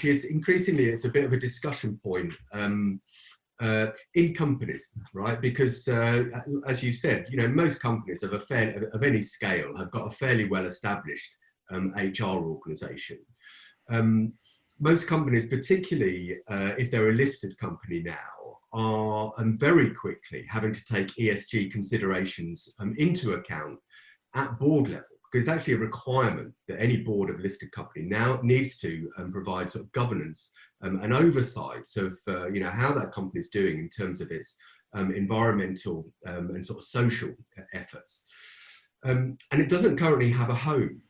it's increasingly, it's a bit of a discussion point in companies, right? Because as you said, you know, most companies of any scale have got a fairly well-established HR organisation. Most companies, particularly if they're a listed company now, are very quickly having to take ESG considerations into account at board level, because it's actually a requirement that any board of a listed company now needs to provide sort of governance and oversight of you know, how that company is doing in terms of its environmental and sort of social efforts. And it doesn't currently have a home.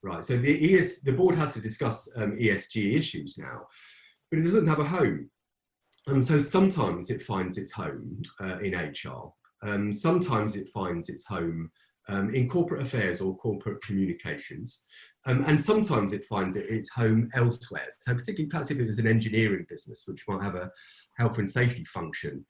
Right, so the board has to discuss ESG issues now, but it doesn't have a home. So sometimes it finds its home in HR. Sometimes it finds its home in corporate affairs or corporate communications. And sometimes it finds its home elsewhere. So particularly perhaps if it was an engineering business, which might have a health and safety function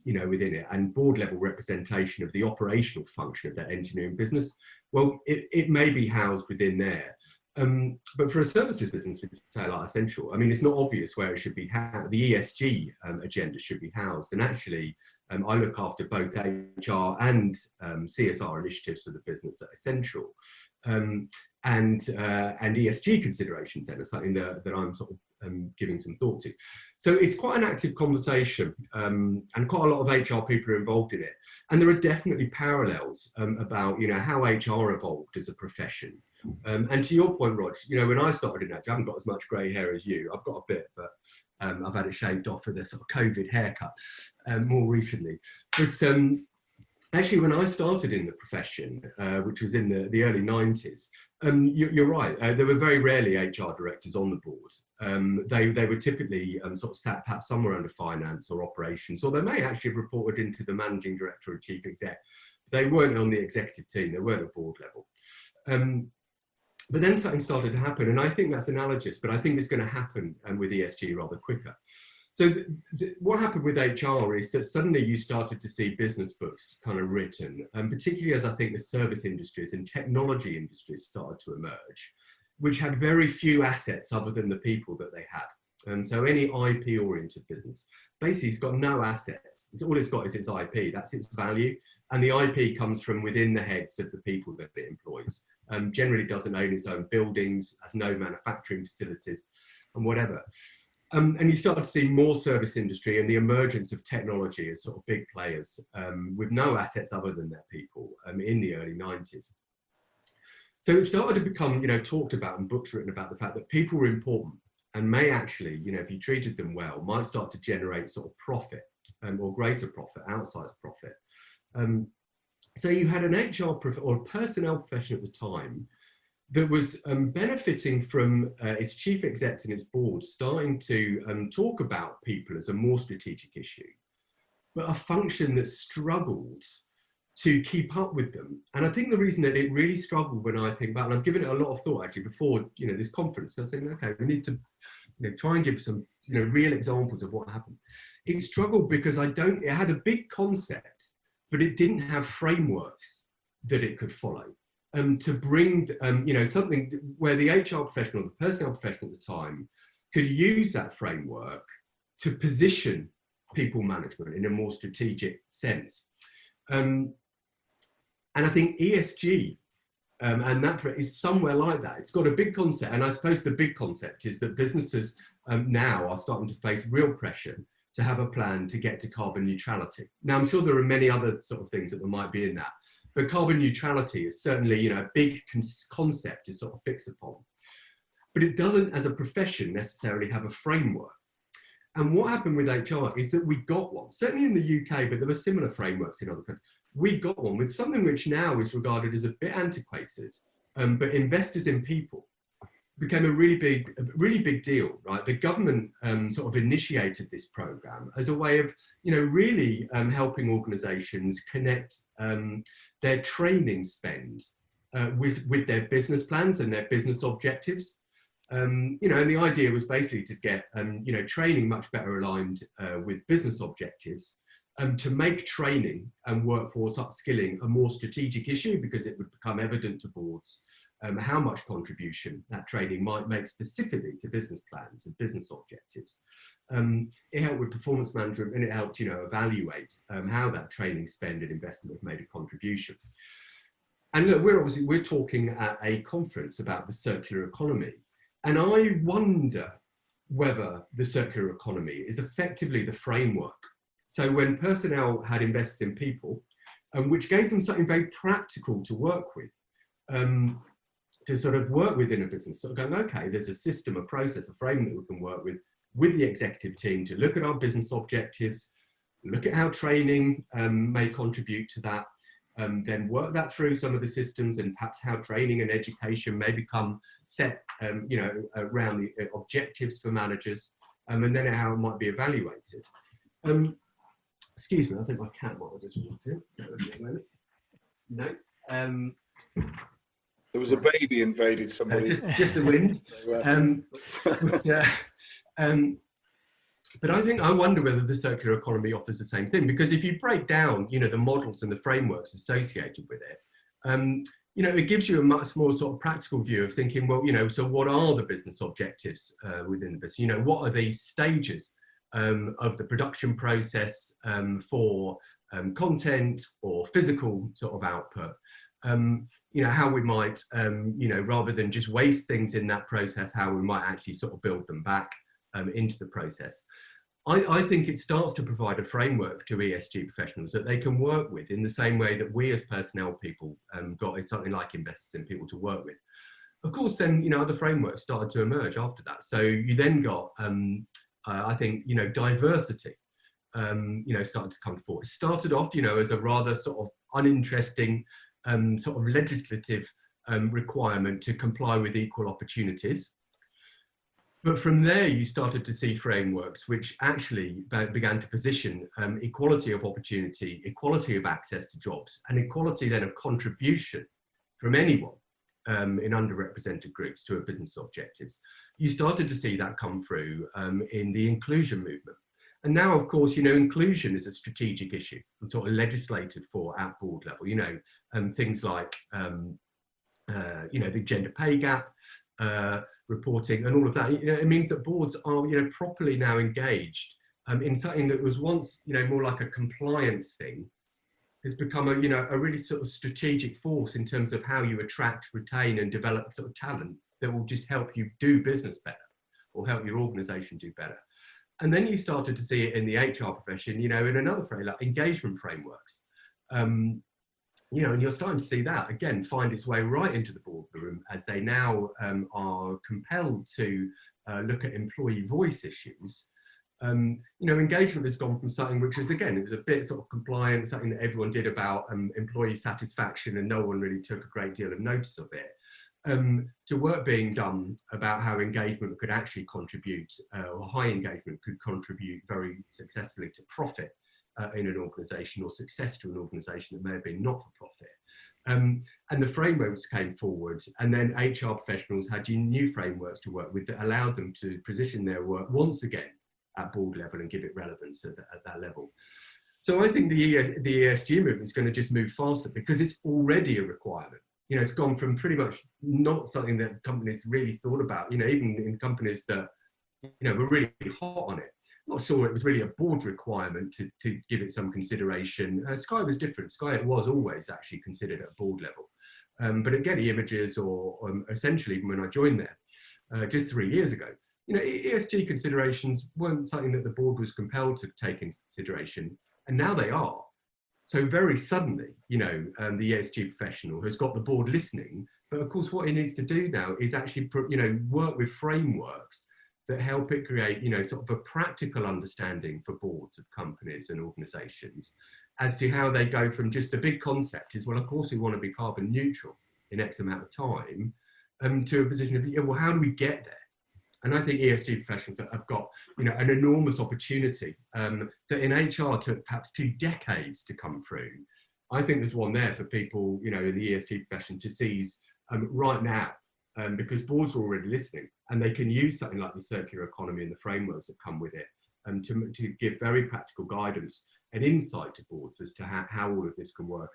you know, within it, and board level representation of the operational function of that engineering business, well, it may be housed within there. But for a services business, say like Essential, I mean, it's not obvious where it should be housed. The ESG agenda should be housed. And actually, I look after both HR and CSR initiatives for the business at Essential. And ESG considerations then are something that I'm sort of giving some thought to. So it's quite an active conversation, and quite a lot of HR people are involved in it. And there are definitely parallels about, you know, how HR evolved as a profession. And to your point, Rog, you know, when I started in that, I haven't got as much grey hair as you. I've got a bit, but I've had it shaved off with a sort of COVID haircut more recently. But actually, when I started in the profession, which was in the early 90s, you're right, there were very rarely HR directors on the board. They were typically sort of sat perhaps somewhere under finance or operations, or they may actually have reported into the managing director or chief exec. They weren't on the executive team, they weren't at board level. But then something started to happen, and I think that's analogous, but I think it's going to happen with ESG rather quicker. So what happened with HR is that suddenly you started to see business books kind of written, and particularly as I think the service industries and technology industries started to emerge, which had very few assets other than the people that they had. So any IP-oriented business, basically it's got no assets. All it's got is its IP, that's its value. And the IP comes from within the heads of the people that it employs. Generally doesn't own its own buildings, has no manufacturing facilities and whatever. And you start to see more service industry and the emergence of technology as sort of big players with no assets other than their people in the early 90s. So it started to become, you know, talked about and books written about the fact that people were important and may actually, you know, if you treated them well, might start to generate sort of profit or greater profit, outsized profit. So you had an HR or a personnel profession at the time that was benefiting from its chief exec and its board starting to talk about people as a more strategic issue, but a function that struggled to keep up with them. And I think the reason that it really struggled, when I think about, and I've given it a lot of thought actually before, you know, this conference, I was thinking, okay, we need to, you know, try and give some, you know, real examples of what happened. It struggled because it had a big concept, but it didn't have frameworks that it could follow. To bring, you know, something where the HR professional, the personnel professional at the time, could use that framework to position people management in a more strategic sense. And I think ESG, and that is somewhere like that. It's got a big concept, and I suppose the big concept is that businesses now are starting to face real pressure to have a plan to get to carbon neutrality. Now, I'm sure there are many other sort of things that there might be in that, but carbon neutrality is certainly, you know, a big concept to sort of fix upon. But it doesn't, as a profession, necessarily have a framework. And what happened with HR is that we got one, certainly in the UK, but there were similar frameworks in other countries. We got one with something which now is regarded as a bit antiquated, but investors in people became a really big deal, right? The government sort of initiated this program as a way of, you know, really helping organizations connect their training spend with their business plans and their business objectives. You know, and the idea was basically to get, you know, training much better aligned with business objectives, to make training and workforce upskilling a more strategic issue because it would become evident to boards how much contribution that training might make specifically to business plans and business objectives. It helped with performance management, and it helped, evaluate how that training spend and investment have made a contribution. And look, we're talking at a conference about the circular economy, and I wonder whether the circular economy is effectively the framework. So when personnel had invested in people, which gave them something very practical to work with, to sort of work within a business, sort of going, okay, there's a system, a process, a frame that we can work with the executive team to look at our business objectives, look at how training may contribute to that, then work that through some of the systems, and perhaps how training and education may become set, around the objectives for managers, and then how it might be evaluated. Excuse me, I think my cat might have just walked in. No. There was a baby invaded somebody. Just the wind. But I wonder whether the circular economy offers the same thing, because if you break down, the models and the frameworks associated with it, it gives you a much more sort of practical view of thinking, well, so what are the business objectives within the business? What are these stages of the production process for content or physical sort of output? How we might, rather than just waste things in that process, how we might actually sort of build them back into the process. I think it starts to provide a framework to ESG professionals that they can work with in the same way that we as personnel people got something like investors in people to work with. Of course, then, other frameworks started to emerge after that. So you then got, I think, diversity, started to come forward. It started off, as a rather sort of uninteresting sort of legislative requirement to comply with equal opportunities. But from there, you started to see frameworks which actually began to position equality of opportunity, equality of access to jobs, and equality then of contribution from anyone in underrepresented groups to a business objectives. You started to see that come through in the inclusion movement. And now, of course, inclusion is a strategic issue and sort of legislated for at board level, things like, the gender pay gap, reporting and all of that. It means that boards are, properly now engaged in something that was once, more like a compliance thing, has become a really sort of strategic force in terms of how you attract, retain and develop sort of talent that will just help you do business better or help your organization do better. And then you started to see it in the HR profession, in another frame, like engagement frameworks. And you're starting to see that, again, find its way right into the boardroom as they now are compelled to look at employee voice issues. Engagement has gone from something which is, again, it was a bit sort of compliant, something that everyone did about employee satisfaction and no one really took a great deal of notice of it, to work being done about how engagement could actually contribute, or high engagement could contribute very successfully to profit in an organisation, or success to an organisation that may have been not for profit. And the frameworks came forward, and then HR professionals had new frameworks to work with that allowed them to position their work once again at board level and give it relevance at that level. So I think the ESG movement is going to just move faster because it's already a requirement. It's gone from pretty much not something that companies really thought about, even in companies that, were really hot on it. Not sure it was really a board requirement to give it some consideration. Sky was different. Sky, it was always actually considered at board level. But at Getty Images, or essentially when I joined there just 3 years ago, ESG considerations weren't something that the board was compelled to take into consideration, and now they are. So very suddenly, the ESG professional has got the board listening, but of course what he needs to do now is actually, work with frameworks that help it create, sort of a practical understanding for boards of companies and organisations as to how they go from just a big concept is, well, of course we want to be carbon neutral in X amount of time, to a position of, well, how do we get there? And I think ESG professionals have got, an enormous opportunity that in HR took perhaps 2 decades to come through. I think there's one there for people, in the ESG profession to seize right now, because boards are already listening and they can use something like the circular economy and the frameworks that come with it to give very practical guidance and insight to boards as to how all of this can work